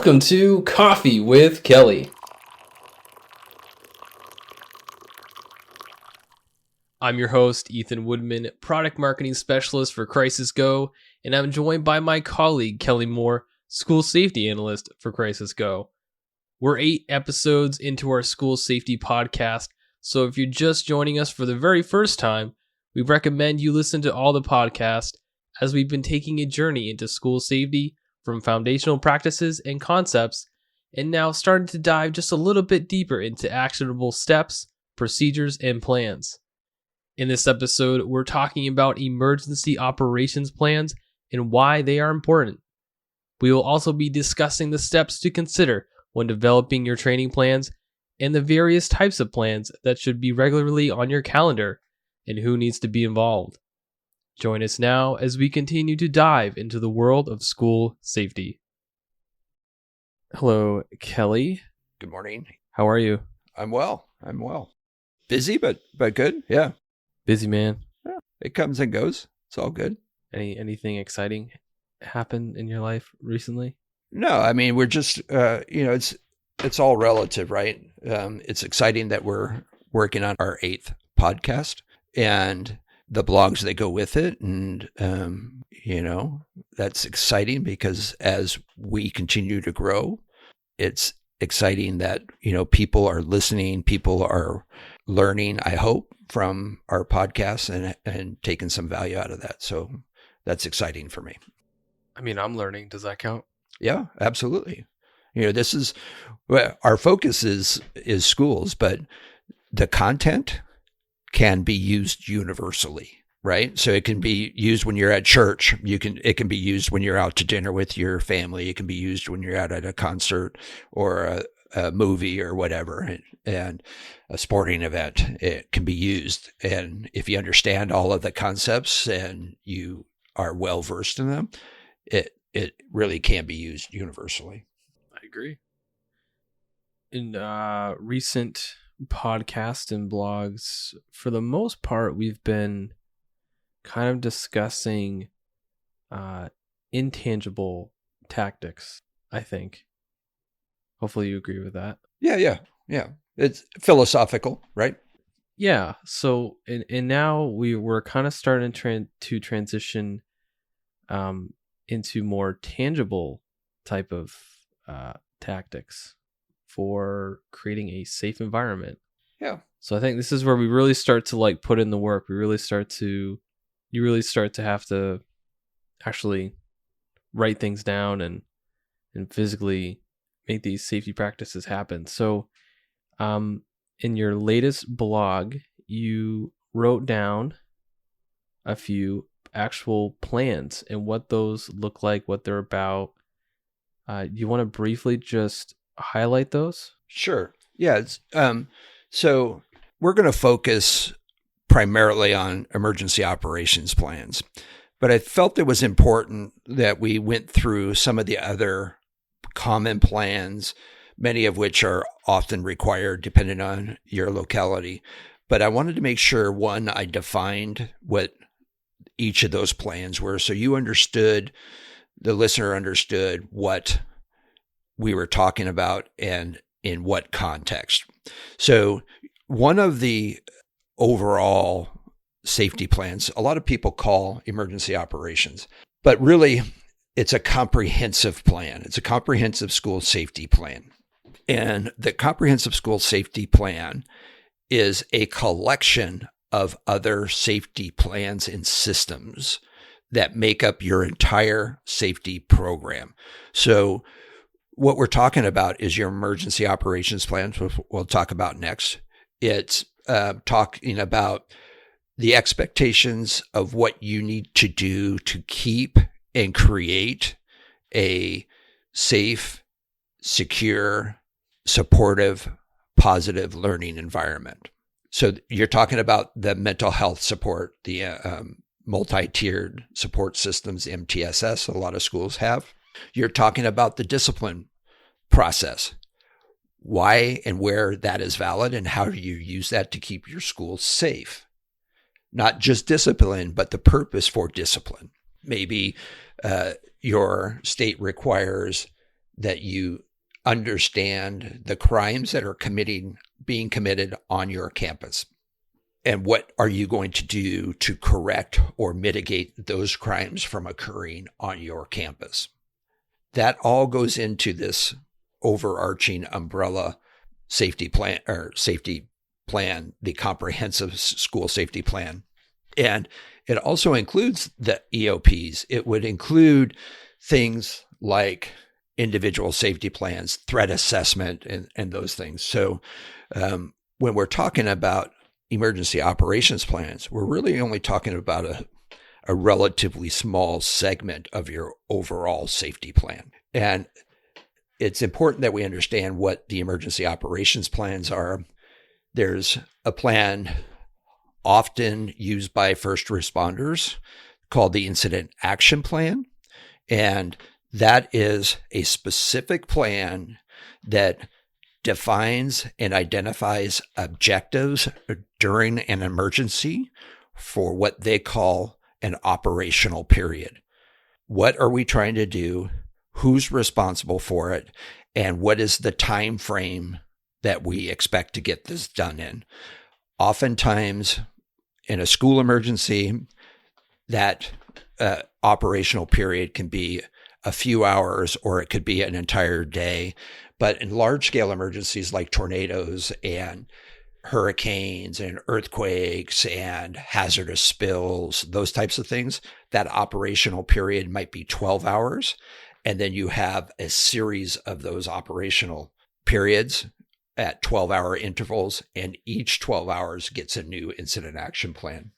Welcome to Coffee with Kelly. I'm your host, Ethan Woodman, Product Marketing Specialist for Crisis Go, and I'm joined by my colleague, Kelly Moore, School Safety Analyst for Crisis Go. We're 8 episodes into our school safety podcast, so if you're just joining us for the very first time, we recommend you listen to all the podcasts as we've been taking a journey into school safety from foundational practices and concepts, and now starting to dive just a little bit deeper into actionable steps, procedures, and plans. In this episode, we're talking about emergency operations plans and why they are important. We will also be discussing the steps to consider when developing your training plans and the various types of plans that should be regularly on your calendar and who needs to be involved. Join us now as we continue to dive into the world of school safety. Hello, Kelly. Good morning. How are you? I'm well. Busy, but good. Yeah. Busy, man. Yeah. It comes and goes. It's all good. Anything exciting happened in your life recently? No, I mean, we're just, it's all relative, right? It's exciting that we're working on our 8th podcast and the blogs that go with it. And, that's exciting because as we continue to grow, it's exciting that, people are listening, people are learning, I hope, from our podcasts and taking some value out of that. So that's exciting for me. I mean, I'm learning. Does that count? Yeah, absolutely. This is, our focus is schools, but the content can be used universally, right? So it can be used when you're at church. It can be used when you're out to dinner with your family. It can be used when you're out at a concert or a movie or whatever, and a sporting event. It can be used. And if you understand all of the concepts and you are well versed in them, it really can be used universally. I agree. In recent podcasts and blogs, for the most part, we've been kind of discussing intangible tactics, I think. Hopefully you agree with that. Yeah. It's philosophical, right? Yeah. So, and now we're kind of starting to transition into more tangible type of tactics for creating a safe environment. Yeah. So I think this is where we really start to put in the work. You really start to have to actually write things down and physically make these safety practices happen. So in your latest blog, you wrote down a few actual plans and what those look like, what they're about. You want to briefly just highlight those? Sure. Yeah. So we're going to focus primarily on emergency operations plans, but I felt it was important that we went through some of the other common plans, many of which are often required depending on your locality. But I wanted to make sure, one, I defined what each of those plans were, so the listener understood what we were talking about and in what context. So one of the overall safety plans, a lot of people call emergency operations, but really it's a comprehensive plan. It's a comprehensive school safety plan. And the comprehensive school safety plan is a collection of other safety plans and systems that make up your entire safety program. So what we're talking about is your emergency operations plans, which we'll talk about next. It's talking about the expectations of what you need to do to keep and create a safe, secure, supportive, positive learning environment. So you're talking about the mental health support, the multi-tiered support systems, MTSS, a lot of schools have. You're talking about the discipline process, why and where that is valid, and how do you use that to keep your school safe? Not just discipline, but the purpose for discipline. Maybe your state requires that you understand the crimes that are being committed on your campus. And what are you going to do to correct or mitigate those crimes from occurring on your campus? That all goes into this overarching umbrella safety plan, the comprehensive school safety plan. And it also includes the EOPs. It would include things like individual safety plans, threat assessment, and those things. So when we're talking about emergency operations plans, we're really only talking about a relatively small segment of your overall safety plan. And it's important that we understand what the emergency operations plans are. There's a plan often used by first responders called the Incident Action Plan. And that is a specific plan that defines and identifies objectives during an emergency for what they call an operational period. What are we trying to do? Who's responsible for it? And what is the time frame that we expect to get this done in? Oftentimes, in a school emergency, that operational period can be a few hours or it could be an entire day. But in large-scale emergencies like tornadoes and hurricanes and earthquakes and hazardous spills, those types of things, that operational period might be 12 hours. And then you have a series of those operational periods at 12-hour intervals, and each 12 hours gets a new incident action plan.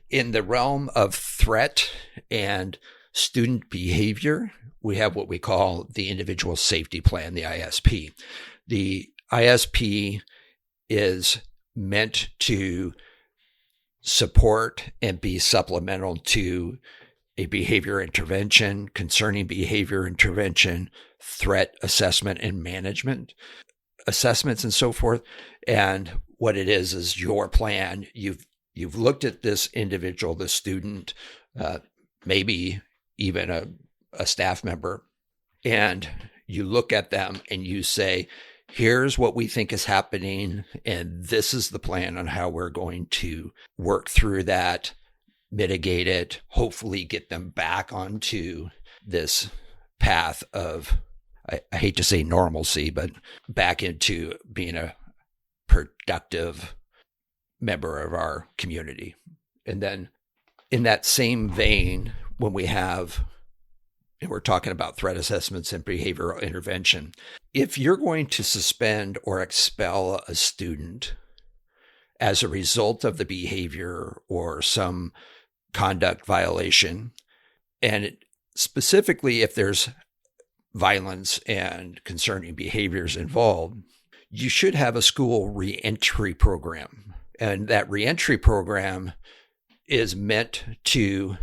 In the realm of threat and student behavior, we have what we call the individual safety plan, the ISP. The ISP is meant to support and be supplemental to a behavior intervention, concerning behavior intervention, threat assessment and management, assessments and so forth. And what it is your plan. You've looked at this individual, the student, maybe even a staff member, and you look at them and you say, here's what we think is happening, and this is the plan on how we're going to work through that, mitigate it, hopefully get them back onto this path of, I hate to say normalcy, but back into being a productive member of our community. And then in that same vein, when we're talking about threat assessments and behavioral intervention, if you're going to suspend or expel a student as a result of the behavior or some conduct violation, and specifically if there's violence and concerning behaviors involved, you should have a school reentry program. And that reentry program is meant to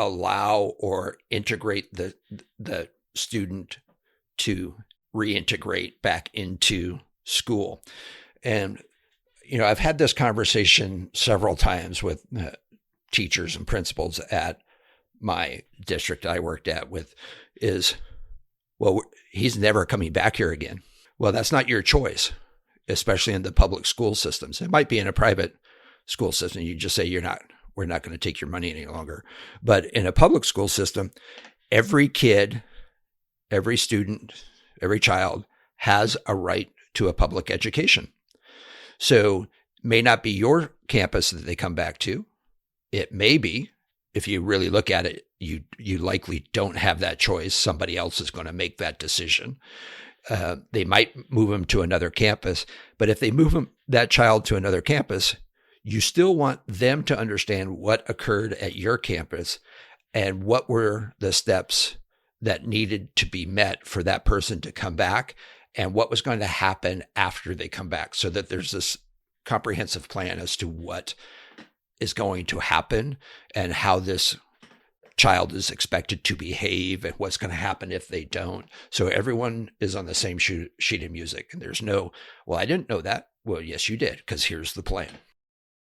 allow or integrate the student to reintegrate back into school. And, I've had this conversation several times with teachers and principals at my district I worked at well, he's never coming back here again. Well, that's not your choice, especially in the public school systems. It might be in a private school system. You just say we're not going to take your money any longer. But in a public school system, every kid, every student, every child has a right to a public education. So it may not be your campus that they come back to. It may be, if you really look at it, you likely don't have that choice. Somebody else is going to make that decision. They might move them to another campus, but if they move that child to another campus, you still want them to understand what occurred at your campus and what were the steps that needed to be met for that person to come back and what was going to happen after they come back, so that there's this comprehensive plan as to what is going to happen and how this child is expected to behave and what's going to happen if they don't. So everyone is on the same sheet of music, and there's no, well, I didn't know that. Well, yes, you did, because here's the plan.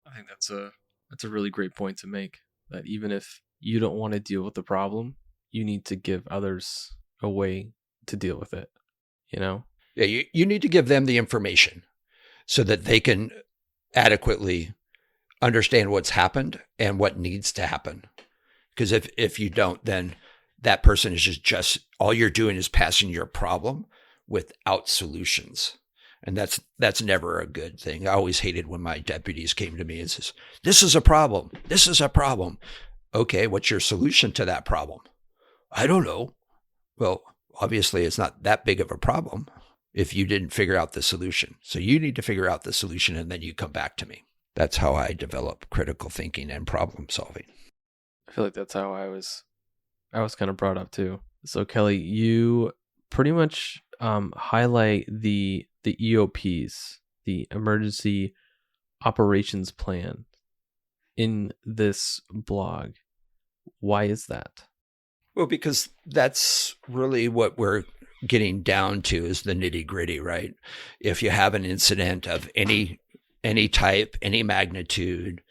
I think that's a really great point to make, that even if you don't want to deal with the problem, you need to give others a way to deal with it, you know? Yeah, you need to give them the information so that they can adequately understand what's happened and what needs to happen. Because if you don't, then that person is just all you're doing is passing your problem without solutions. And that's never a good thing. I always hated when my deputies came to me and says, "This is a problem. This is a problem." Okay, what's your solution to that problem? I don't know. Well, obviously it's not that big of a problem if you didn't figure out the solution. So you need to figure out the solution and then you come back to me. That's how I develop critical thinking and problem solving. I feel like that's how I was kind of brought up too. So Kelly, you pretty much highlight the EOPs, the Emergency Operations Plan, in this blog. Why is that? Well, because that's really what we're getting down to is the nitty gritty, right? If you have an incident of any type, any magnitude,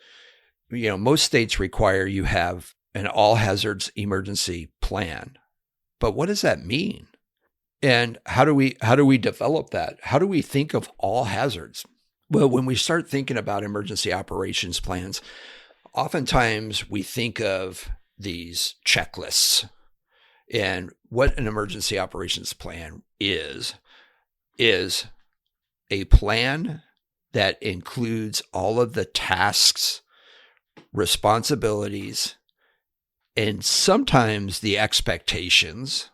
most states require you have an all hazards emergency plan. But what does that mean? And how do we develop that? How do we think of all hazards? Well, when we start thinking about emergency operations plans, oftentimes we think of these checklists. And what an emergency operations plan is a plan that includes all of the tasks, responsibilities, and sometimes the expectations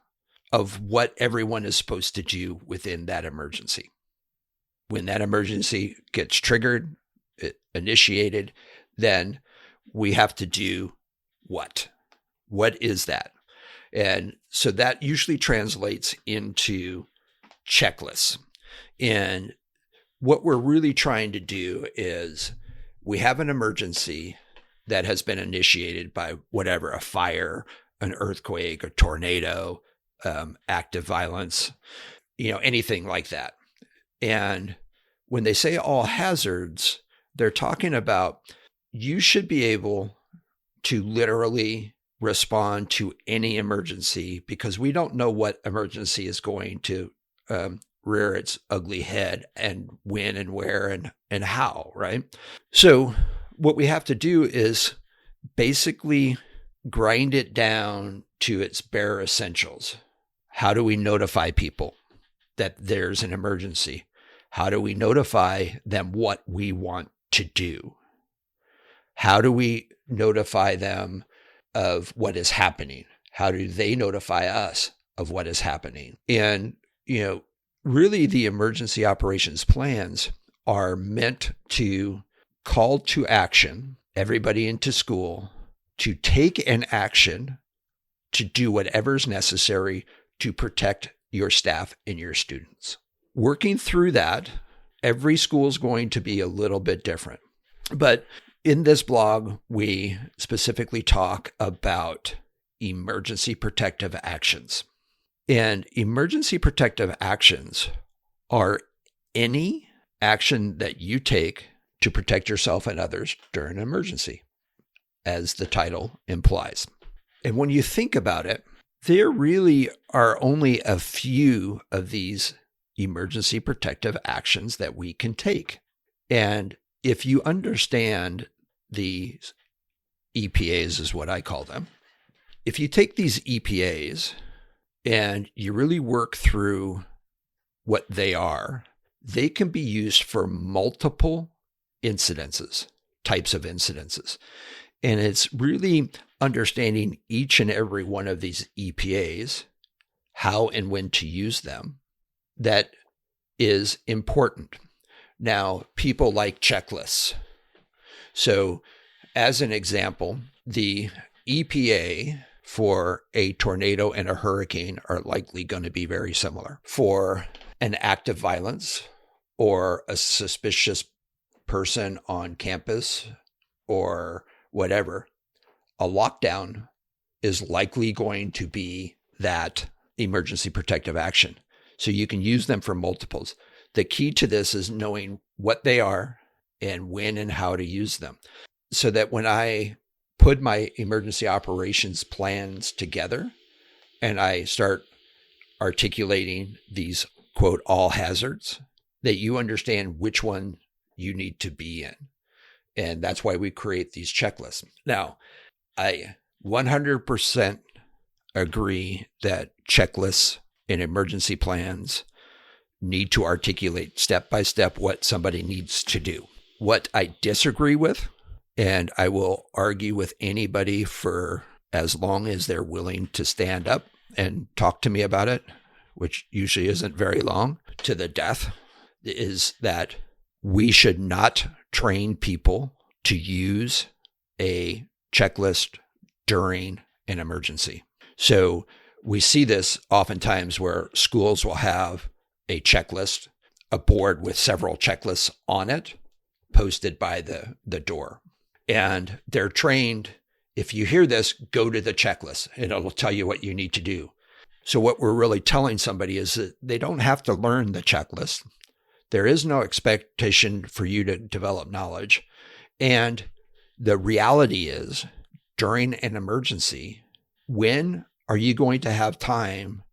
of what everyone is supposed to do within that emergency. When that emergency gets triggered, initiated, then we have to do what? What is that? And so that usually translates into checklists. And what we're really trying to do is we have an emergency that has been initiated by whatever, a fire, an earthquake, a tornado, active violence, anything like that. And when they say all hazards, they're talking about you should be able to literally respond to any emergency because we don't know what emergency is going to rear its ugly head and when and where and how, right? So what we have to do is basically grind it down to its bare essentials. How do we notify people that there's an emergency? How do we notify them what we want to do? How do we notify them of what is happening? How do they notify us of what is happening? And, really the emergency operations plans are meant to call to action everybody into school to take an action to do whatever's necessary to protect your staff and your students. Working through that, every school is going to be a little bit different. But in this blog, we specifically talk about emergency protective actions. And emergency protective actions are any action that you take to protect yourself and others during an emergency, as the title implies. And when you think about it, there really are only a few of these emergency protective actions that we can take. And if you understand the EPAs is what I call them, if you take these EPAs and you really work through what they are, they can be used for multiple types of incidences. And it's really understanding each and every one of these EPAs, how and when to use them, that is important. Now, people like checklists. So as an example, the EPA for a tornado and a hurricane are likely going to be very similar. For an act of violence or a suspicious person on campus or whatever, a lockdown is likely going to be that emergency protective action. So you can use them for multiples. The key to this is knowing what they are and when and how to use them, so that when I put my emergency operations plans together and I start articulating these, quote, all hazards, that you understand which one you need to be in. And that's why we create these checklists. Now, I 100% agree that checklists and emergency plans need to articulate step by step what somebody needs to do. What I disagree with, and I will argue with anybody for as long as they're willing to stand up and talk to me about it, which usually isn't very long, to the death, is that we should not train people to use a checklist during an emergency. So we see this oftentimes where schools will have a checklist, a board with several checklists on it, posted by the door. And they're trained, if you hear this, go to the checklist and it'll tell you what you need to do. So what we're really telling somebody is that they don't have to learn the checklist. There is no expectation for you to develop knowledge. And the reality is, during an emergency, when are you going to have time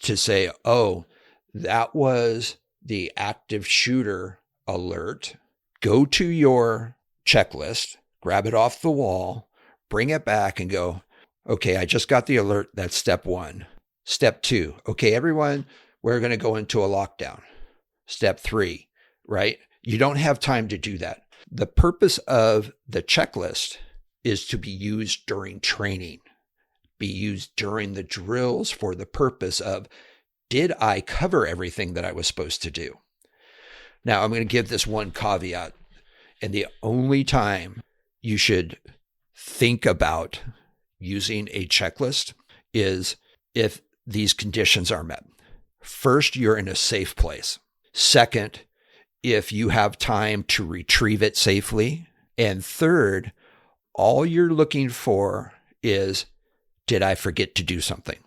to say, oh, that was the active shooter alert? Go to your checklist, grab it off the wall, bring it back and go, okay, I just got the alert. That's step one. Step two, okay, everyone, we're going to go into a lockdown. Step three, right? You don't have time to do that. The purpose of the checklist is to be used during training, be used during the drills for the purpose of, did I cover everything that I was supposed to do? Now, I'm going to give this one caveat. And the only time you should think about using a checklist is if these conditions are met. First, you're in a safe place. Second, if you have time to retrieve it safely. And third, all you're looking for is, did I forget to do something?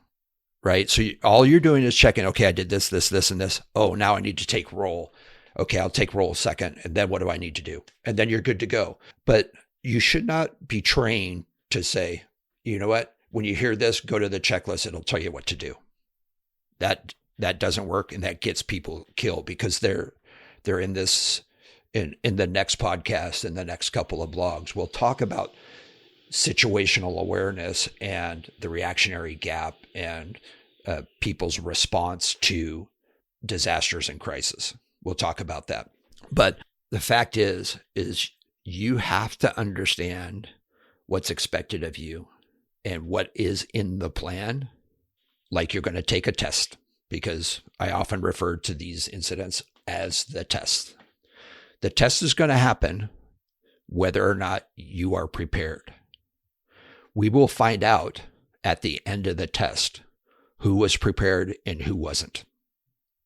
Right? So all you're doing is checking, okay, I did this, this, this, and this. Oh, now I need to take roll. Okay, I'll take roll second. And then what do I need to do? And then you're good to go. But you should not be trained to say, you know what? When you hear this, go to the checklist. It'll tell you what to do. That doesn't work. And that gets people killed because they're in this, in the next podcast and the next couple of blogs, we'll talk about situational awareness and the reactionary gap and people's response to disasters and crisis. We'll talk about that. But the fact is you have to understand what's expected of you and what is in the plan, like you're going to take a test, because I often refer to these incidents as the test. The test is going to happen whether or not you are prepared. We will find out at the end of the test who was prepared and who wasn't.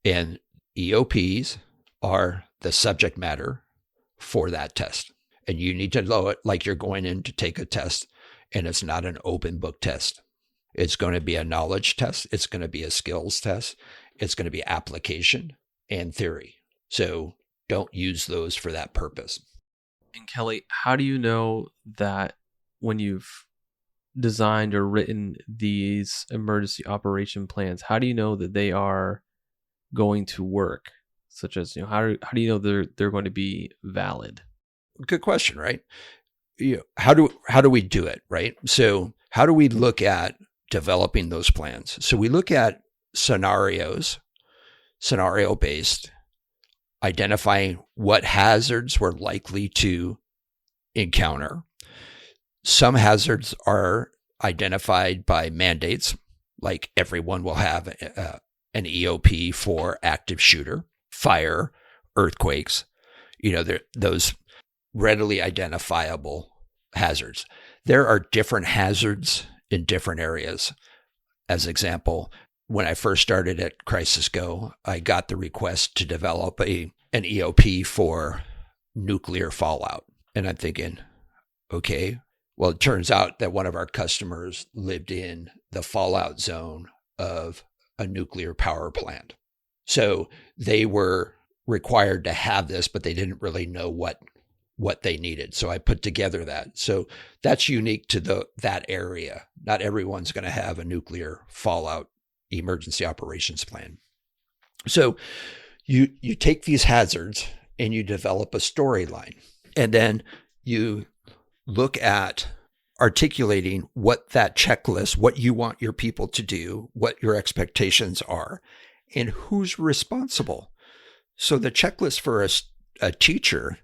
And EOPs are the subject matter for that test. And you need to know it like you're going in to take a test, and it's not an open book test. It's going to be a knowledge test. It's going to be a skills test. It's going to be application and theory. So don't use those for that purpose. And Kelly, how do you know that when you've designed or written these emergency operation plans, how do you know that they are going to work? Such as, how do you know they're going to be valid? Good question, right? How do we do it, right? So how do we look at developing those plans? So we look at scenarios, scenario-based, identifying what hazards we're likely to encounter. Some hazards are identified by mandates, like everyone will have an EOP for active shooter, fire, earthquakes, those readily identifiable hazards. There are different hazards in different areas. As example, when I first started at Crisis Go, I got the request to develop an EOP for nuclear fallout. And I'm thinking, okay, well, it turns out that one of our customers lived in the fallout zone of a nuclear power plant. So they were required to have this, but they didn't really know what they needed. So I put together that. So that's unique to that area. Not everyone's going to have a nuclear fallout emergency operations plan. So you take these hazards and you develop a storyline, and then you look at articulating what that checklist, what you want your people to do, what your expectations are, and who's responsible. So the checklist for a teacher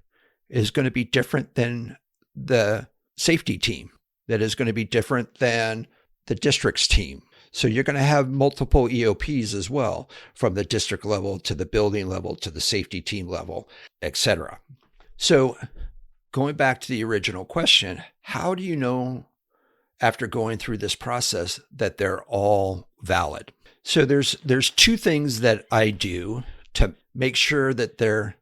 is going to be different than the safety team, that is going to be different than the district's team. So you're going to have multiple EOPs as well, from the district level to the building level to the safety team level, et cetera. So going back to the original question, how do you know after going through this process that they're all valid? So there's two things that I do to make sure that they're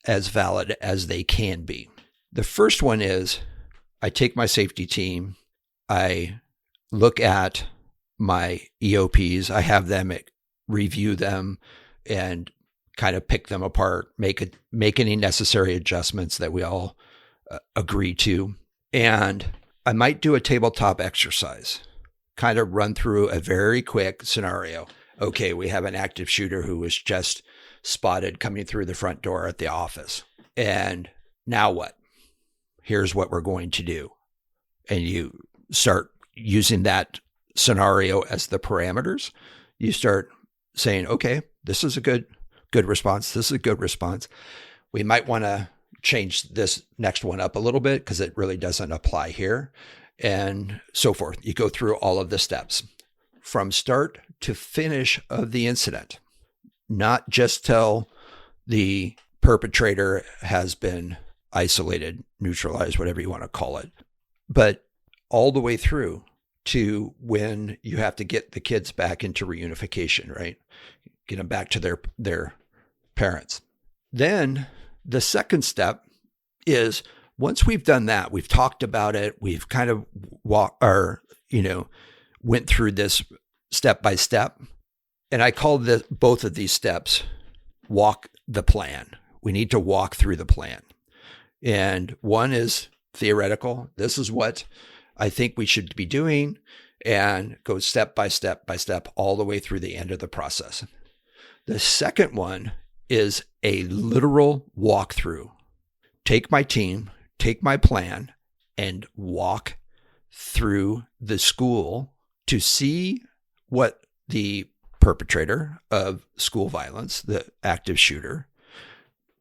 as valid as they can be. The first one is I take my safety team, I look at my EOPs, I have them review them and kind of pick them apart, make any necessary adjustments that we all agree to. And I might do a tabletop exercise, kind of run through a very quick scenario. Okay, we have an active shooter who was just spotted coming through the front door at the office. And now what? Here's what we're going to do. And you start using that scenario as the parameters. You start saying, okay, this is a good response. This is a good response. We might want to change this next one up a little bit because it really doesn't apply here, and so forth. You go through all of the steps from start to finish of the incident, not just till the perpetrator has been isolated, neutralized, whatever you want to call it, but all the way through to when you have to get the kids back into reunification, right? Get them back to their parents. Then the second step is, once we've done that, we've talked about it, we've kind of went through this step by step. And I call both of these steps walk the plan. We need to walk through the plan. And one is theoretical. This is what I think we should be doing, and go step by step by step all the way through the end of the process. The second one is a literal walkthrough. Take my team, take my plan, and walk through the school to see what the perpetrator of school violence, the active shooter,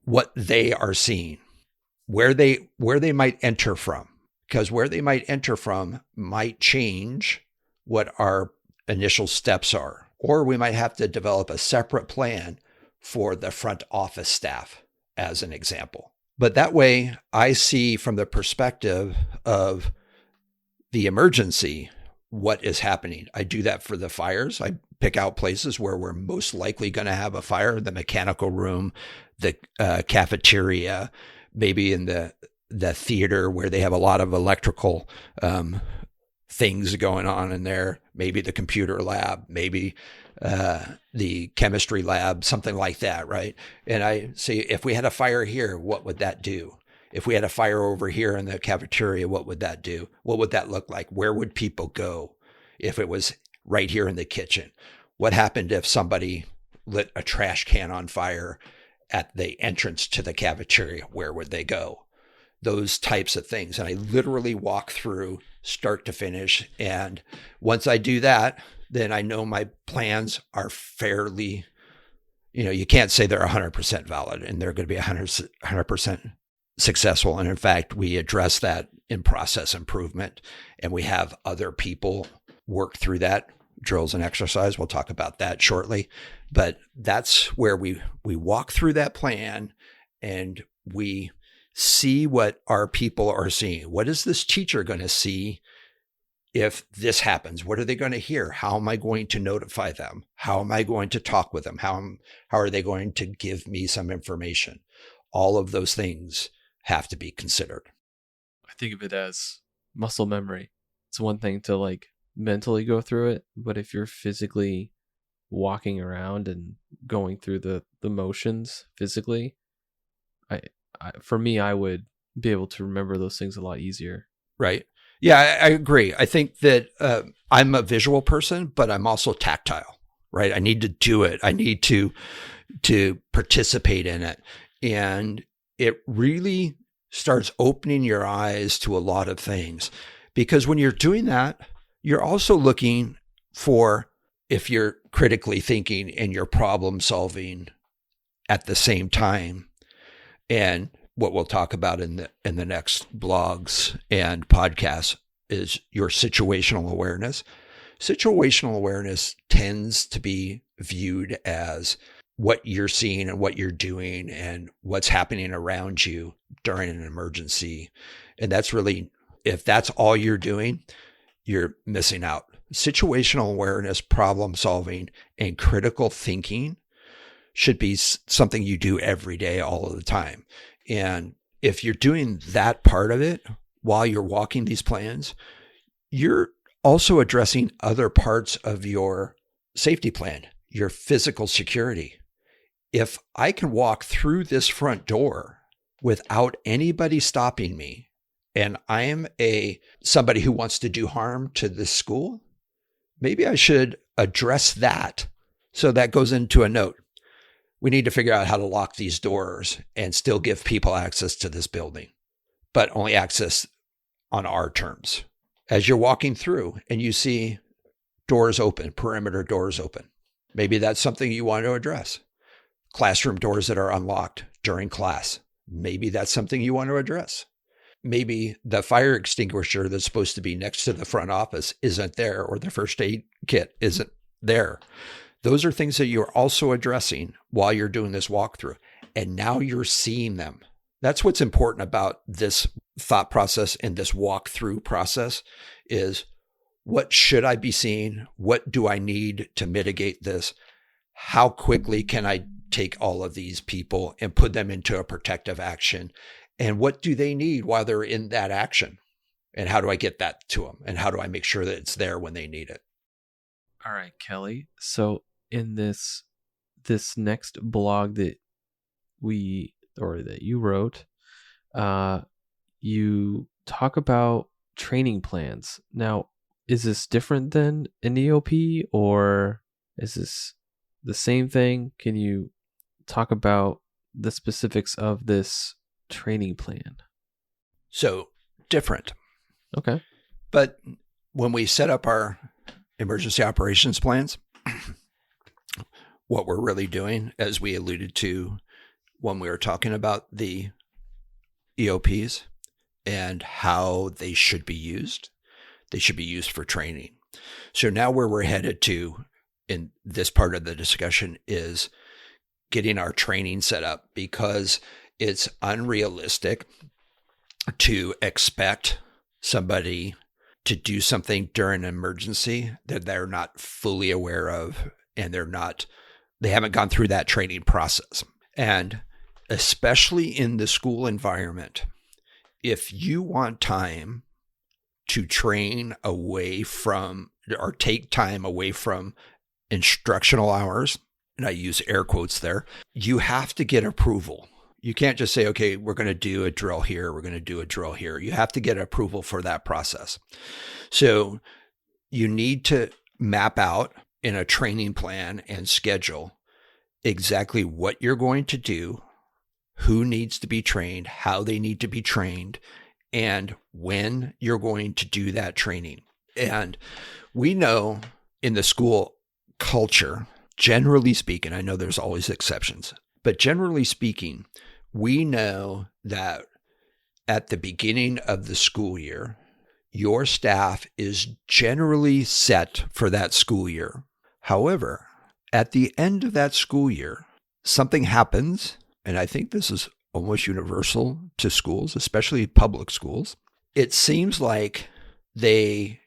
what they are seeing, where they might enter from. Because where they might enter from might change what our initial steps are. Or we might have to develop a separate plan for the front office staff, as an example. But that way, I see from the perspective of the emergency what is happening. I do that for the fires. I pick out places where we're most likely going to have a fire: the mechanical room, the cafeteria, maybe in the theater where they have a lot of electrical things going on in there, maybe the computer lab, maybe the chemistry lab, something like that, right? And I say, if we had a fire here, what would that do? If we had a fire over here in the cafeteria, what would that do? What would that look like? Where would people go if it was right here in the kitchen? What happened if somebody lit a trash can on fire at the entrance to the cafeteria? Where would they go? Those types of things. And I literally walk through start to finish. And once I do that, then I know my plans are fairly, you can't say they're 100% valid and they're going to be 100% successful. And in fact, we address that in process improvement, and we have other people work through that, drills and exercise. We'll talk about that shortly. But that's where we walk through that plan and we see what our people are seeing. What is this teacher going to see if this happens? What are they going to hear? How am I going to notify them? How am I going to talk with them? How are they going to give me some information? All of those things have to be considered. I think of it as muscle memory. It's one thing to mentally go through it, but if you're physically walking around and going through the motions physically, for me, I would be able to remember those things a lot easier. Right. Yeah, I agree. I think that I'm a visual person, but I'm also tactile, right? I need to do it. I need to participate in it. And it really starts opening your eyes to a lot of things, because when you're doing that, you're also looking for, if you're critically thinking and you're problem solving at the same time. And what we'll talk about in the next blogs and podcasts is your situational awareness. Situational awareness tends to be viewed as what you're seeing and what you're doing and what's happening around you during an emergency. And that's really, if that's all you're doing, you're missing out. Situational awareness, problem solving, and critical thinking should be something you do every day, all of the time. And if you're doing that part of it while you're walking these plans, you're also addressing other parts of your safety plan, your physical security. If I can walk through this front door without anybody stopping me, and I am somebody who wants to do harm to this school, maybe I should address that. So that goes into a note. We need to figure out how to lock these doors and still give people access to this building, but only access on our terms. As you're walking through and you see doors open, perimeter doors open, maybe that's something you want to address. Classroom doors that are unlocked during class, maybe that's something you want to address. Maybe the fire extinguisher that's supposed to be next to the front office isn't there, or the first aid kit isn't there. Those are things that you're also addressing while you're doing this walkthrough. And now you're seeing them. That's what's important about this thought process and this walkthrough process is, what should I be seeing? What do I need to mitigate this? How quickly can I take all of these people and put them into a protective action? And what do they need while they're in that action? And how do I get that to them? And how do I make sure that it's there when they need it? All right, Kelly. So in this next blog that you wrote, you talk about training plans. Now, is this different than an EOP, or is this the same thing? Can you talk about the specifics of this training plan? So different. Okay. But when we set up our emergency operations plans, what we're really doing, as we alluded to when we were talking about the EOPs and how they should be used for training. So now where we're headed to in this part of the discussion is getting our training set up, because it's unrealistic to expect somebody to do something during an emergency that they're not fully aware of, and they haven't gone through that training process. And especially in the school environment, if you want time to train away from, or take time away from instructional hours, and I use air quotes there, you have to get approval. You can't just say, okay, we're going to do a drill here, we're going to do a drill here. You have to get approval for that process. So you need to map out in a training plan and schedule exactly what you're going to do, who needs to be trained, how they need to be trained, and when you're going to do that training. And we know in the school culture, generally speaking, I know there's always exceptions, but generally speaking, we know that at the beginning of the school year, your staff is generally set for that school year. However, at the end of that school year, something happens, and I think this is almost universal to schools, especially public schools. It seems like they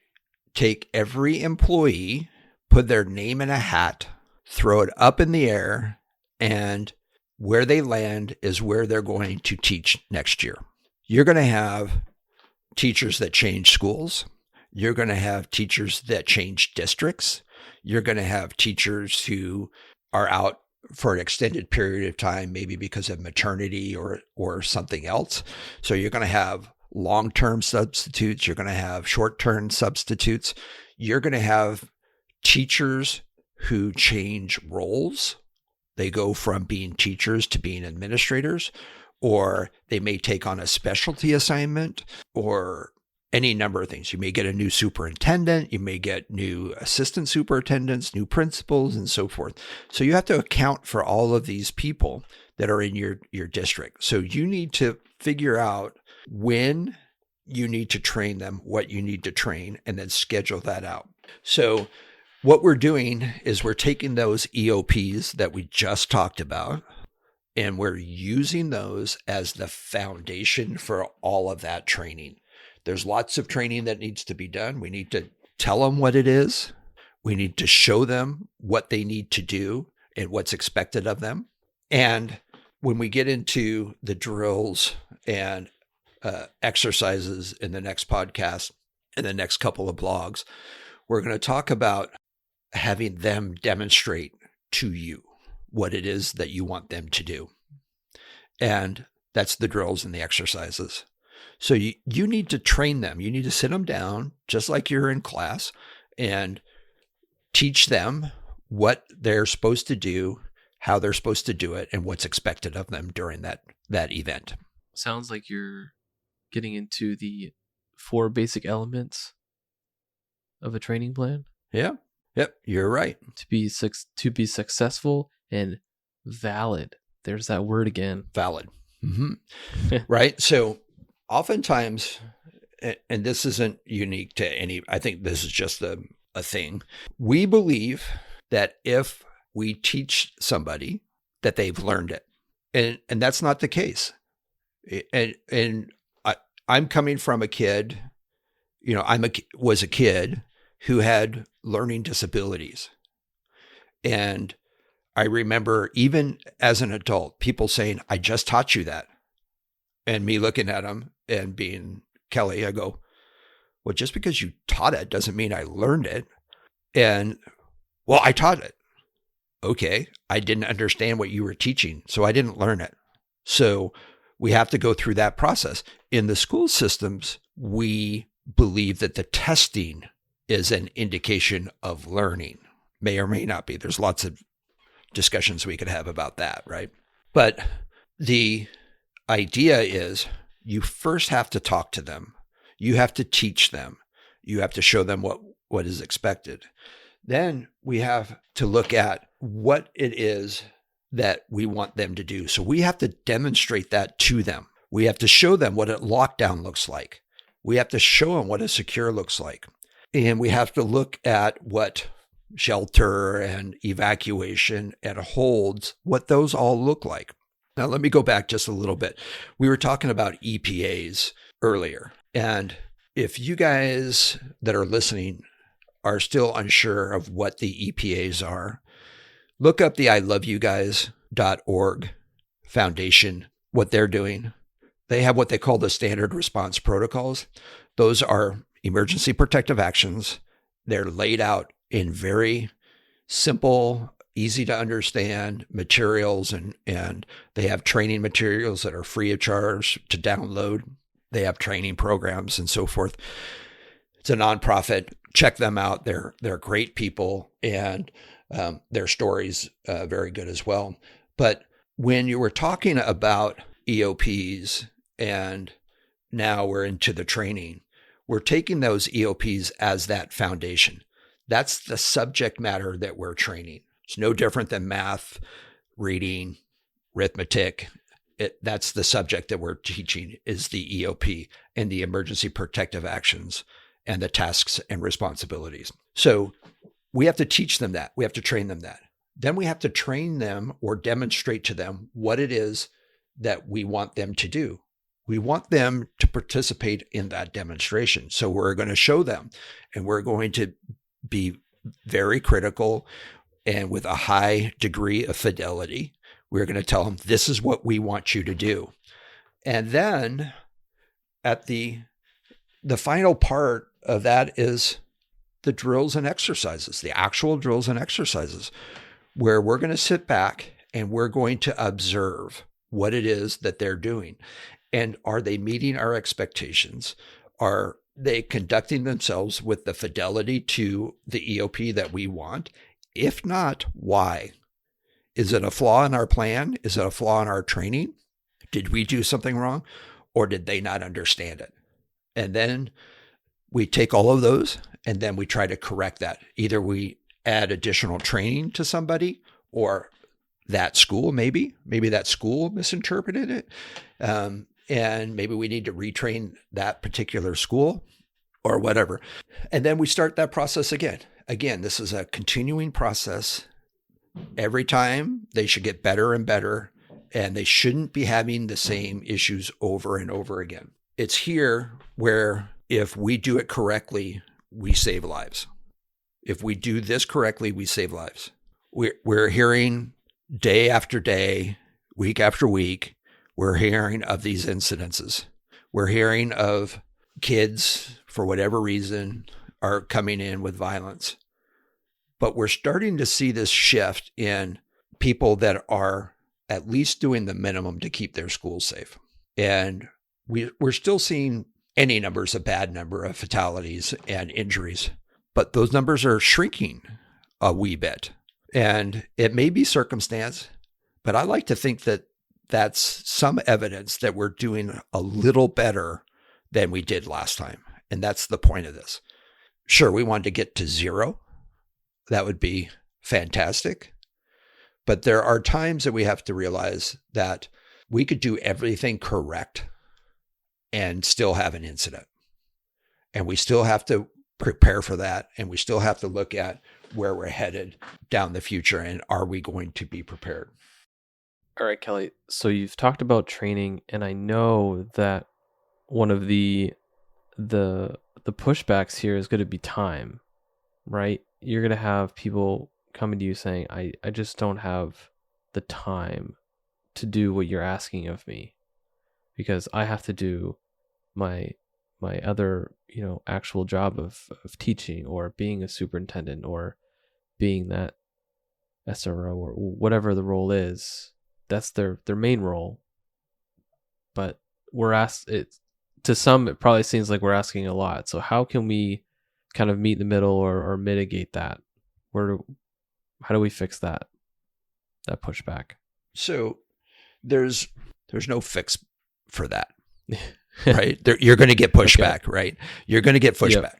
take every employee, put their name in a hat, throw it up in the air, and where they land is where they're going to teach next year. You're going to have teachers that change schools. You're going to have teachers that change districts. You're going to have teachers who are out for an extended period of time, maybe because of maternity or something else. So you're going to have long-term substitutes. You're going to have short-term substitutes. You're going to have teachers who change roles. They go from being teachers to being administrators, or they may take on a specialty assignment, or any number of things. You may get a new superintendent, you may get new assistant superintendents, new principals, and so forth. So you have to account for all of these people that are in your district. So you need to figure out when you need to train them, what you need to train, and then schedule that out. So what we're doing is we're taking those EOPs that we just talked about, and we're using those as the foundation for all of that training. There's lots of training that needs to be done. We need to tell them what it is. We need to show them what they need to do and what's expected of them. And when we get into the drills and exercises in the next podcast and the next couple of blogs, we're going to talk about having them demonstrate to you what it is that you want them to do. And that's the drills and the exercises. So you need to train them. You need to sit them down just like you're in class and teach them what they're supposed to do, how they're supposed to do it, and what's expected of them during that event. Sounds like you're getting into the 4 basic elements of a training plan. Yeah. Yep. You're right. To be successful and valid. There's that word again. Valid. Mm-hmm. Right. So oftentimes, and this isn't unique to any, I think this is just a thing. We believe that if we teach somebody that they've learned it, and that's not the case. And I'm coming from a kid, was a kid who had learning disabilities. And I remember even as an adult, people saying, I just taught you that. And me looking at them and being Kelly, I go, well, just because you taught it doesn't mean I learned it. And well, I taught it. Okay. I didn't understand what you were teaching, so I didn't learn it. So we have to go through that process. In the school systems, we believe that the testing is an indication of learning. May or may not be. There's lots of discussions we could have about that, right? But the idea is you first have to talk to them. You have to teach them. You have to show them what is expected. Then we have to look at what it is that we want them to do. So we have to demonstrate that to them. We have to show them what a lockdown looks like. We have to show them what a secure looks like. And we have to look at what shelter and evacuation and holds, what those all look like. Now, let me go back just a little bit. We were talking about EPAs earlier. And if you guys that are listening are still unsure of what the EPAs are, look up the iloveYouGuys.org foundation, what they're doing. They have what they call the standard response protocols. Those are emergency protective actions. They're laid out in very simple, easy to understand materials, and they have training materials that are free of charge to download. They have training programs and so forth. It's a nonprofit. Check them out. They're great people, and their stories very good as well. But when you were talking about EOPs, and now we're into the training, we're taking those EOPs as that foundation. That's the subject matter that we're training. It's no different than math, reading, arithmetic. That's the subject that we're teaching is the EOP and the emergency protective actions and the tasks and responsibilities. So we have to teach them that. We have to train them that. Then we have to train them or demonstrate to them what it is that we want them to do. We want them to participate in that demonstration. So we're going to show them, and we're going to be very critical and with a high degree of fidelity. We're going to tell them, this is what we want you to do. And then at the final part of that is the drills and exercises, the actual drills and exercises, where we're going to sit back and we're going to observe what it is that they're doing. And are they meeting our expectations? Are they conducting themselves with the fidelity to the EOP that we want? If not, why? Is it a flaw in our plan? Is it a flaw in our training? Did we do something wrong? Or did they not understand it? And then we take all of those and then we try to correct that. Either we add additional training to somebody, or that school, maybe that school misinterpreted it. And maybe we need to retrain that particular school or whatever. And then we start that process again. Again, this is a continuing process. Every time they should get better and better, and they shouldn't be having the same issues over and over again. It's here where if we do it correctly, we save lives. If we do this correctly, we save lives. We're hearing day after day, week after week, we're hearing of these incidences. We're hearing of kids, for whatever reason, are coming in with violence. But we're starting to see this shift in people that are at least doing the minimum to keep their schools safe. And we're still seeing any numbers, a bad number of fatalities and injuries, but those numbers are shrinking a wee bit. And it may be circumstance, but I like to think that that's some evidence that we're doing a little better than we did last time. And that's the point of this. Sure, we wanted to get to zero. That would be fantastic. But there are times that we have to realize that we could do everything correct and still have an incident. And we still have to prepare for that. And we still have to look at where we're headed down the future. And are we going to be prepared? All right, Kelly. So you've talked about training, and I know that one of the pushbacks here is going to be time, right? You're going to have people coming to you saying, I just don't have the time to do what you're asking of me because I have to do my other, actual job of teaching or being a superintendent or being that SRO or whatever the role is. That's their main role. But we're asked to some, it probably seems like we're asking a lot. So how can we kind of meet in the middle or mitigate that? How do we fix that pushback? So there's no fix for that, right? You're going to get pushback, okay. Right? You're going to get pushback.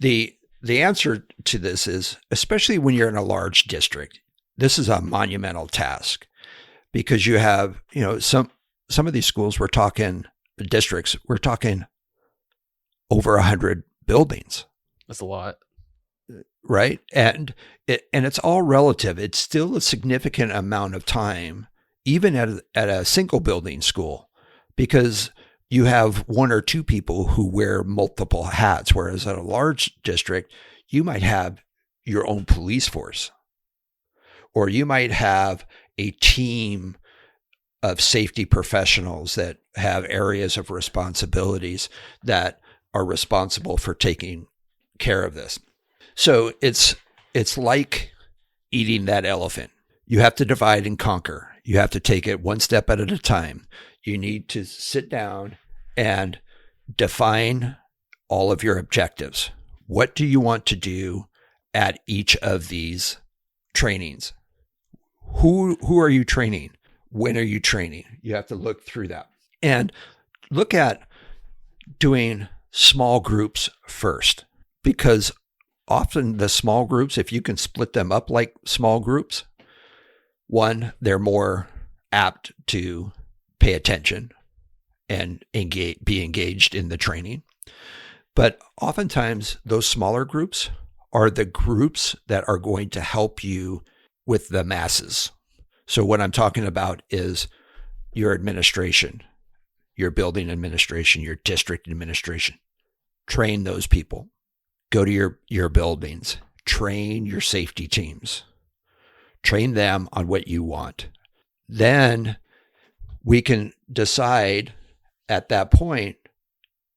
Yep. The answer to this is, especially when you're in a large district, this is a monumental task because you have, some of these schools, we're talking over 100 buildings. That's a lot. Right. And it's all relative. It's still a significant amount of time, even at a single building school, because you have one or two people who wear multiple hats. Whereas at a large district, you might have your own police force, or you might have a team of safety professionals that have areas of responsibilities that are responsible for taking care of this. So it's like eating that elephant. You have to divide and conquer. You have to take it one step at a time. You need to sit down and define all of your objectives. What do you want to do at each of these trainings? Who are you training? When are you training? You have to look through that and look at doing small groups first, because often the small groups, if you can split them up like small groups, one, they're more apt to pay attention and be engaged in the training. But oftentimes those smaller groups are the groups that are going to help you with the masses. So what I'm talking about is your administration, your building administration, your district administration. Train those people. Go to your buildings. Train your safety teams. Train them on what you want. Then we can decide at that point,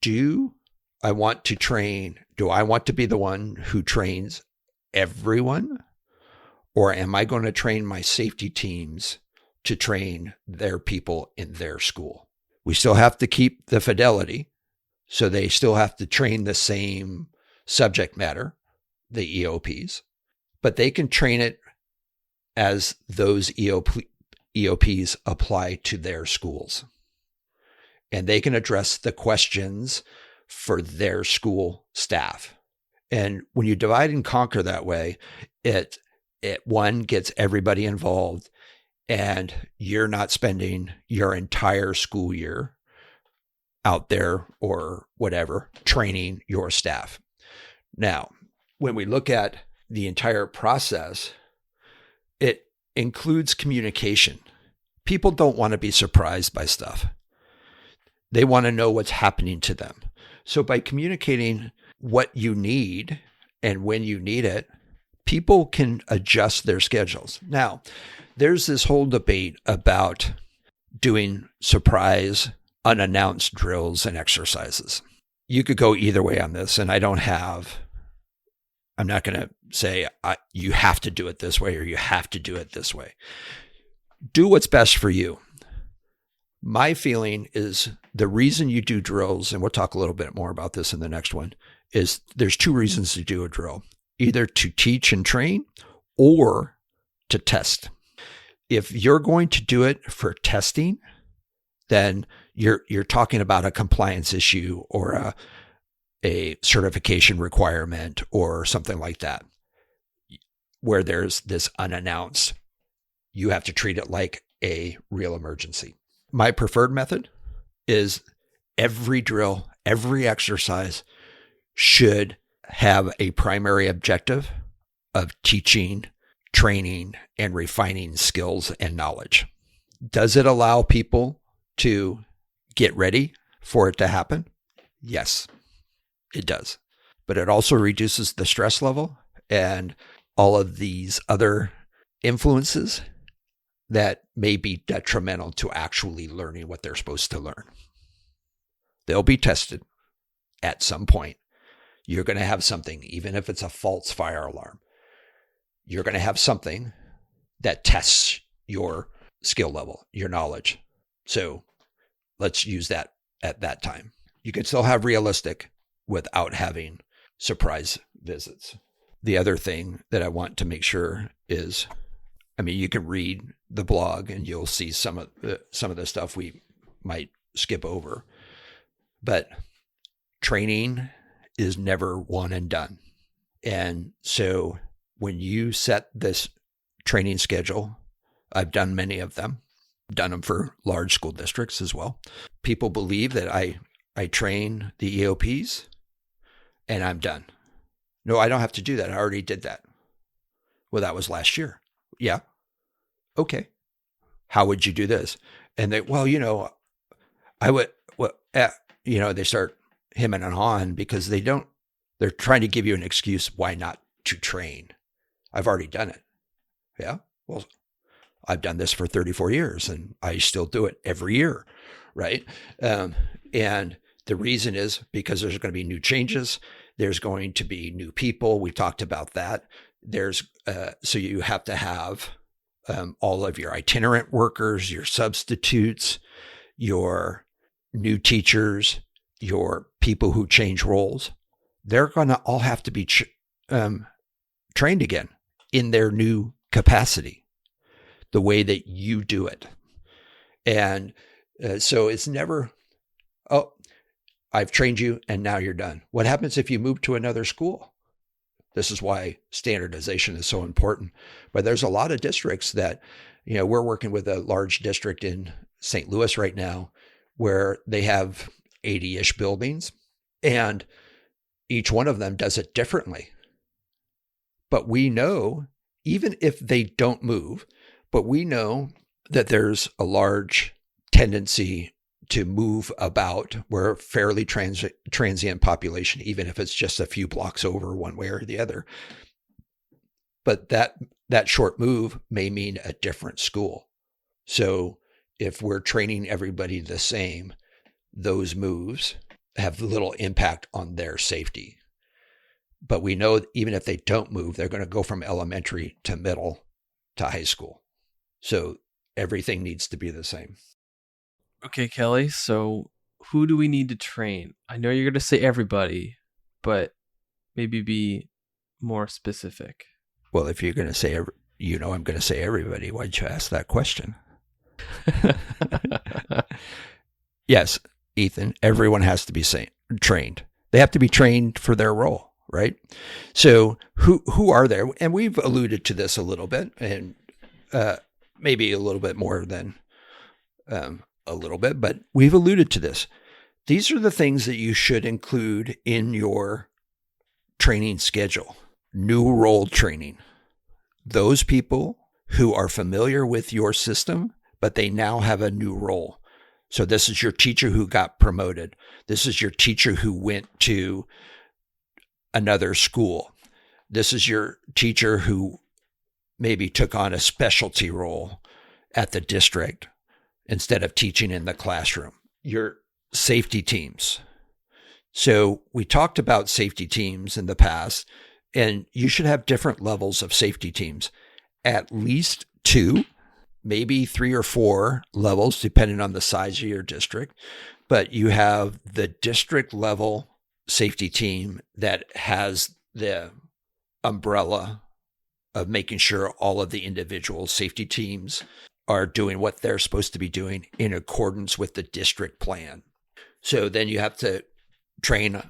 do I want to be the one who trains everyone? Or am I going to train my safety teams to train their people in their school? We still have to keep the fidelity. So they still have to train the same subject matter, the EOPs, but they can train it as those EOPs apply to their schools. And they can address the questions for their school staff. And when you divide and conquer that way, it one gets everybody involved, and you're not spending your entire school year out there or whatever training your staff. Now, when we look at the entire process, it includes communication. People don't want to be surprised by stuff. They want to know what's happening to them. So by communicating what you need and when you need it, people can adjust their schedules. Now, there's this whole debate about doing surprise, unannounced drills and exercises. You could go either way on this, and I'm not going to say you have to do it this way or you have to do it this way. Do what's best for you. My feeling is the reason you do drills, and we'll talk a little bit more about this in the next one, is there's two reasons to do a drill: either to teach and train or to test. If you're going to do it for testing, then you're talking about a compliance issue or a certification requirement or something like that, where there's this unannounced, you have to treat it like a real emergency. My preferred method is every drill, every exercise should have a primary objective of teaching, training, and refining skills and knowledge. Does it allow people to get ready for it to happen? Yes, it does. But it also reduces the stress level and all of these other influences that may be detrimental to actually learning what they're supposed to learn. They'll be tested at some point. You're going to have something, even if it's a false fire alarm. You're going to have something that tests your skill level, your knowledge. So let's use that at that time. You can still have realistic without having surprise visits. The other thing that I want to make sure is, you can read the blog and you'll see some of the stuff we might skip over, but training is never one and done. And so when you set this training schedule, I've done many of them, done them for large school districts as well. People believe that I train the EOPs and I'm done. No, I don't have to do that. I already did that. Well, that was last year. Yeah. Okay. How would you do this? And they, I would, they start hemming and hawing because they're trying to give you an excuse why not to train. I've already done it. Yeah. Well, I've done this for 34 years and I still do it every year. Right. And the reason is because there's going to be new changes. There's going to be new people. We talked about that. So you have to have all of your itinerant workers, your substitutes, your new teachers, your people who change roles. They're going to all have to be trained again in their new capacity, the way that you do it. And so it's never, I've trained you and now you're done. What happens if you move to another school? This is why standardization is so important. But there's a lot of districts that, we're working with a large district in St. Louis right now where they have 80-ish buildings and each one of them does it differently. But we know, even if they don't move, but we know that there's a large tendency to move about. We're a fairly transient population, even if it's just a few blocks over one way or the other. But that short move may mean a different school. So if we're training everybody the same, those moves have little impact on their safety. But we know even if they don't move, they're going to go from elementary to middle to high school. So everything needs to be the same. Okay, Kelly, so who do we need to train? I know you're going to say everybody, but maybe be more specific. Well, if you're going to say, I'm going to say everybody, why'd you ask that question? Yes, Ethan, everyone has to be trained. They have to be trained for their role, right? So who are there? And we've alluded to this a little bit, and maybe a little bit more than a little bit, but we've alluded to this. These are the things that you should include in your training schedule. New role training. Those people who are familiar with your system, but they now have a new role. So this is your teacher who got promoted. This is your teacher who went to another school. This is your teacher who maybe took on a specialty role at the district instead of teaching in the classroom. Your safety teams. So we talked about safety teams in the past, and you should have different levels of safety teams, at least 2, maybe 3 or 4 levels, depending on the size of your district. But you have the district level safety team that has the umbrella of making sure all of the individual safety teams are doing what they're supposed to be doing in accordance with the district plan. So then you have to train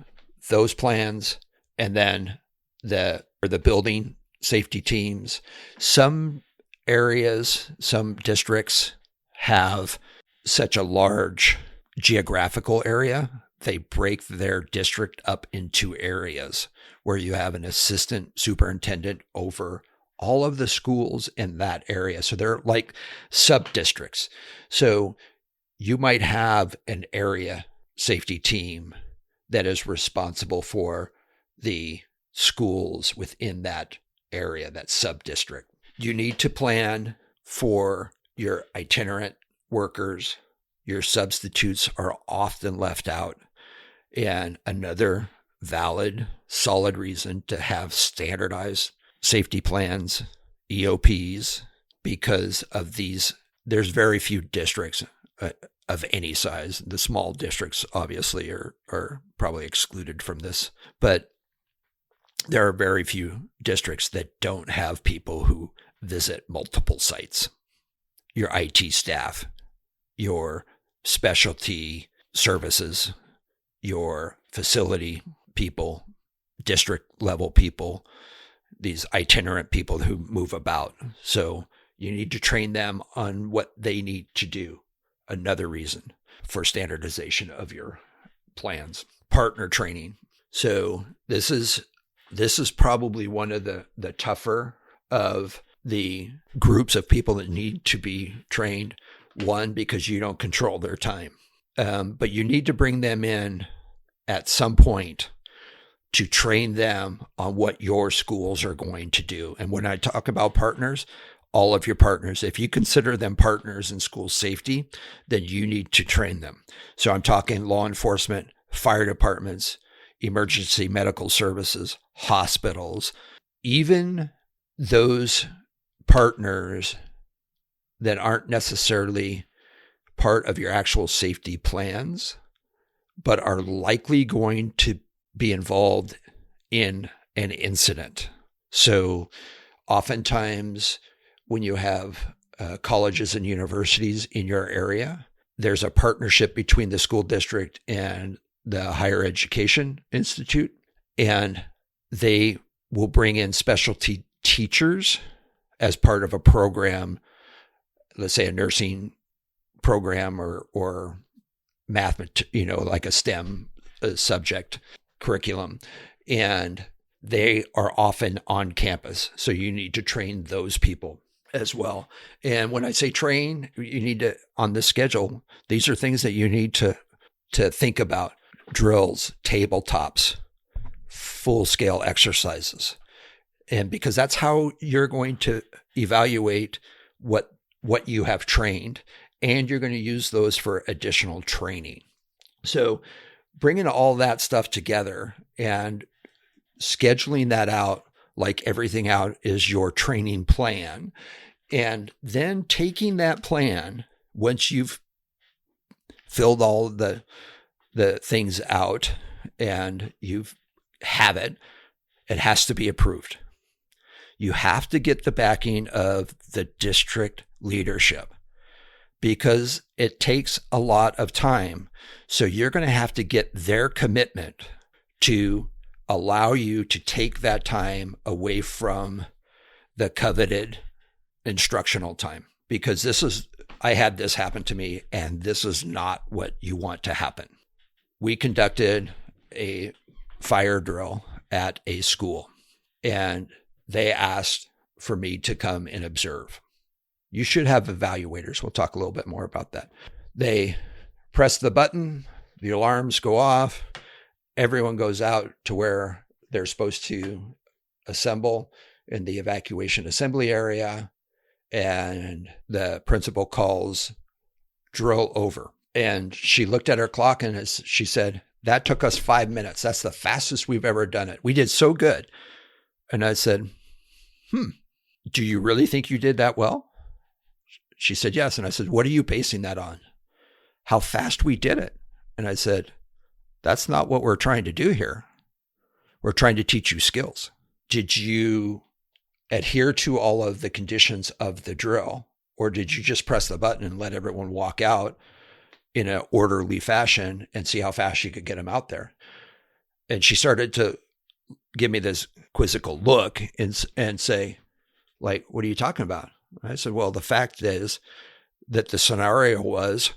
those plans, and then the building safety teams. Some areas, some districts have such a large geographical area, they break their district up into areas where you have an assistant superintendent over all of the schools in that area. So they're like sub-districts. So you might have an area safety team that is responsible for the schools within that area, that sub-district. You need to plan for your itinerant workers. Your substitutes are often left out. And another valid, solid reason to have standardized safety plans, EOPs, because of these. There's very few districts of any size. The small districts obviously are probably excluded from this, but there are very few districts that don't have people who visit multiple sites. Your IT staff, your specialty services, your facility people, district level people, these itinerant people who move about. So you need to train them on what they need to do. Another reason for standardization of your plans. Partner training. So this is probably one of the tougher of the groups of people that need to be trained. One, because you don't control their time. But you need to bring them in at some point to train them on what your schools are going to do. And when I talk about partners, all of your partners, if you consider them partners in school safety, then you need to train them. So I'm talking law enforcement, fire departments, emergency medical services, hospitals, even those partners that aren't necessarily part of your actual safety plans, but are likely going to be involved in an incident. So oftentimes when you have colleges and universities in your area, there's a partnership between the school district and the higher education institute, and they will bring in specialty teachers as part of a program, let's say a nursing program or math, like a STEM subject curriculum. And they are often on campus. So you need to train those people as well. And when I say train, you need to, on this schedule, these are things that you need to think about. Drills, tabletops, full-scale exercises. And because that's how you're going to evaluate what you have trained, and you're going to use those for additional training. So bringing all that stuff together and scheduling that out, like everything out, is your training plan. And then taking that plan, once you've filled all the things out and you have it, it has to be approved. You have to get the backing of the district leadership because it takes a lot of time. So you're going to have to get their commitment to allow you to take that time away from the coveted instructional time. Because I had this happen to me, and this is not what you want to happen. We conducted a fire drill at a school, and they asked for me to come and observe. You should have evaluators. We'll talk a little bit more about that. They press the button, the alarms go off, everyone goes out to where they're supposed to assemble in the evacuation assembly area, and the principal calls drill over. And she looked at her clock and she said, that took us 5 minutes. That's the fastest we've ever done it. We did so good. And I said, do you really think you did that well? She said, yes. And I said, what are you basing that on? How fast we did it. And I said, that's not what we're trying to do here. We're trying to teach you skills. Did you adhere to all of the conditions of the drill, or did you just press the button and let everyone walk out in an orderly fashion and see how fast you could get them out there? And she started to give me this quizzical look and say, like, what are you talking about? I said, well, the fact is that the scenario was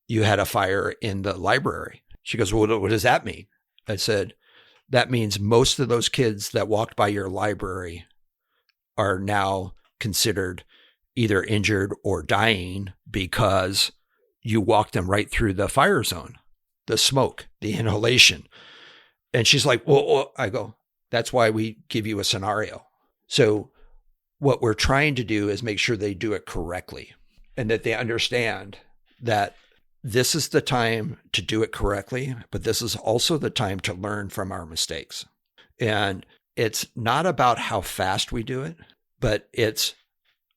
you had a fire in the library. She goes, well, what does that mean? I said, that means most of those kids that walked by your library are now considered either injured or dying because you walked them right through the fire zone, the smoke, the inhalation. And she's like, well, I go, that's why we give you a scenario. So what we're trying to do is make sure they do it correctly and that they understand that this is the time to do it correctly, but this is also the time to learn from our mistakes. And it's not about how fast we do it, but it's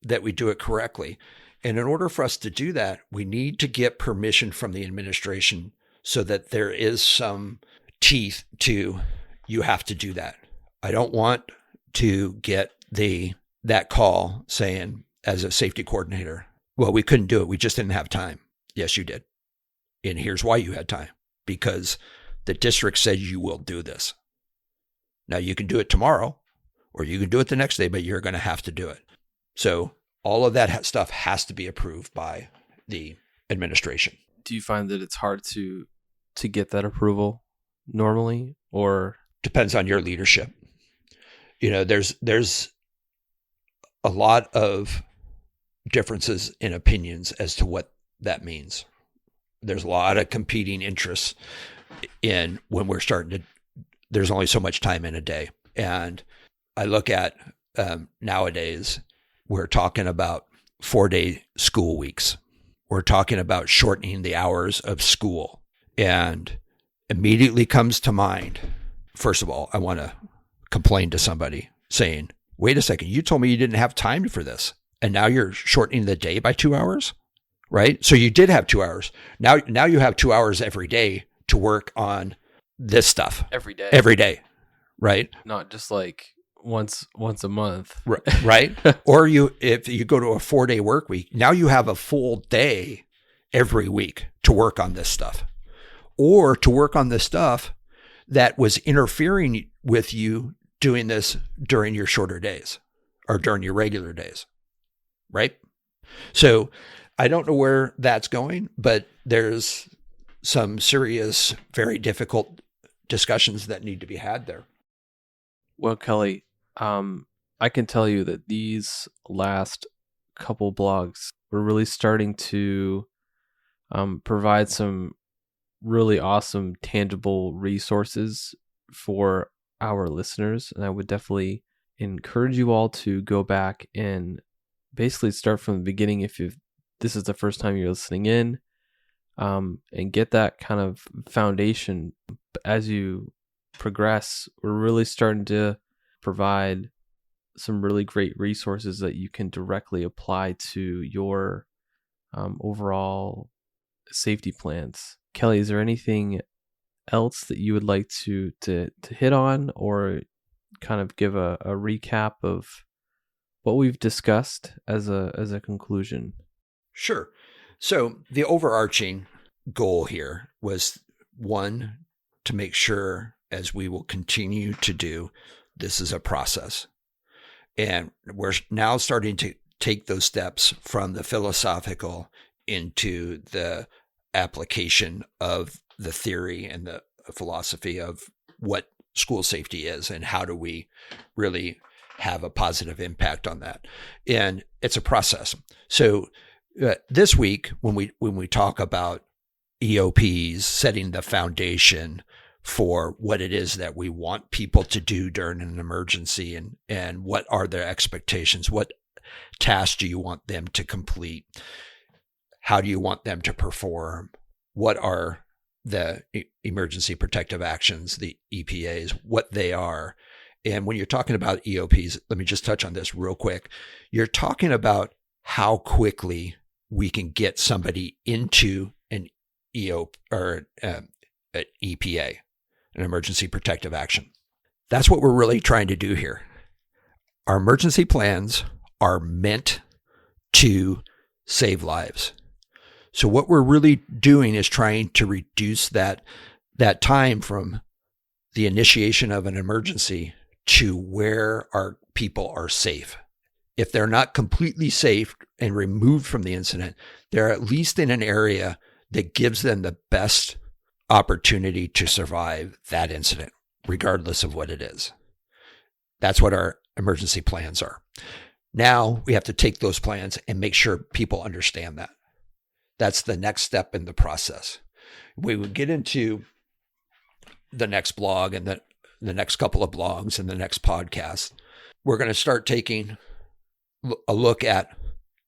that we do it correctly. And in order for us to do that, we need to get permission from the administration so that there is some teeth to, you have to do that. I don't want to get that call saying, as a safety coordinator, well, we couldn't do it. We just didn't have time. Yes, you did. And here's why you had time. Because the district said you will do this. Now you can do it tomorrow or you can do it the next day, but you're going to have to do it. So all of that stuff has to be approved by the administration. Do you find that it's hard to get that approval normally, or? Depends on your leadership. You know, there's a lot of differences in opinions as to what that means. There's a lot of competing interests in when we're starting to, there's only so much time in a day. And I look at nowadays, we're talking about 4-day school weeks. We're talking about shortening the hours of school. And immediately comes to mind, first of all, I want to complain to somebody saying, wait a second, you told me you didn't have time for this. And now you're shortening the day by 2 hours, right? So you did have 2 hours. Now you have 2 hours every day to work on this stuff. Every day, right? Not just like once a month. Right? Or if you go to a 4-day work week, now you have a full day every week to work on this stuff. Or to work on the stuff that was interfering with you doing this during your shorter days or during your regular days, right? So I don't know where that's going, but there's some serious, very difficult discussions that need to be had there. Well, Kelly, I can tell you that these last couple blogs were really starting to provide some really awesome, tangible resources for our listeners. And I would definitely encourage you all to go back and basically start from the beginning if this is the first time you're listening in, and get that kind of foundation. As you progress, we're really starting to provide some really great resources that you can directly apply to your overall safety plans. Kelly, is there anything else that you would like to hit on, or kind of give a recap of what we've discussed as a conclusion? Sure. So the overarching goal here was, one, to make sure, as we will continue to do, this is a process. And we're now starting to take those steps from the philosophical into the application of the theory and the philosophy of what school safety is and how do we really have a positive impact on that. And it's a process. So this week, when we talk about EOPs, setting the foundation for what it is that we want people to do during an emergency, and what are their expectations, what tasks do you want them to complete, how do you want them to perform, what are the emergency protective actions, the EPAs, what they are. And when you're talking about EOPs, let me just touch on this real quick. You're talking about how quickly we can get somebody into an EOP or an EPA, an emergency protective action. That's what we're really trying to do here. Our emergency plans are meant to save lives. So what we're really doing is trying to reduce that time from the initiation of an emergency to where our people are safe. If they're not completely safe and removed from the incident, they're at least in an area that gives them the best opportunity to survive that incident, regardless of what it is. That's what our emergency plans are. Now we have to take those plans and make sure people understand that. That's the next step in the process. We would get into the next blog and the next couple of blogs and the next podcast. We're going to start taking a look at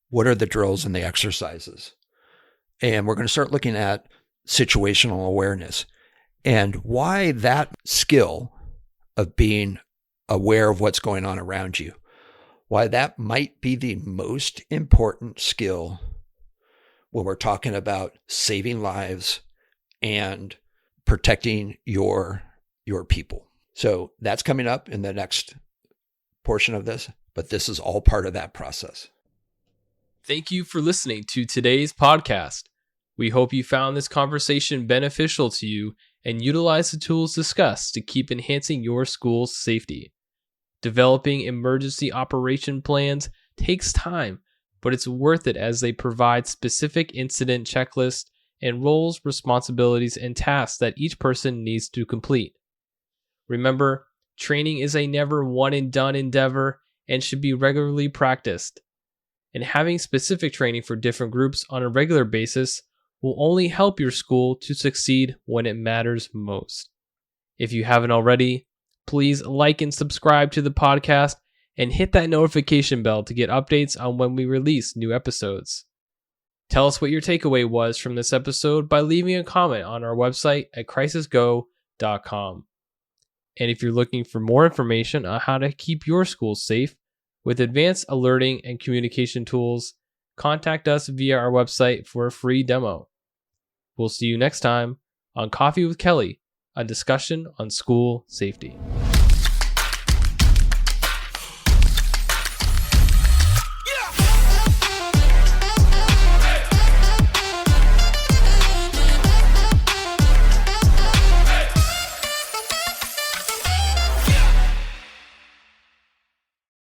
what are the drills and the exercises. And we're going to start looking at situational awareness and why that skill of being aware of what's going on around you, why that might be the most important skill when we're talking about saving lives and protecting your people. So that's coming up in the next portion of this, but this is all part of that process. Thank you for listening to today's podcast. We hope you found this conversation beneficial to you and utilize the tools discussed to keep enhancing your school's safety. Developing emergency operation plans takes time, but it's worth it as they provide specific incident checklists and roles, responsibilities, and tasks that each person needs to complete. Remember, training is a never one and done endeavor and should be regularly practiced. And having specific training for different groups on a regular basis will only help your school to succeed when it matters most. If you haven't already, please like and subscribe to the podcast and hit that notification bell to get updates on when we release new episodes. Tell us what your takeaway was from this episode by leaving a comment on our website at crisisgo.com. And if you're looking for more information on how to keep your school safe with advanced alerting and communication tools, contact us via our website for a free demo. We'll see you next time on Coffee with Kelly, a discussion on school safety.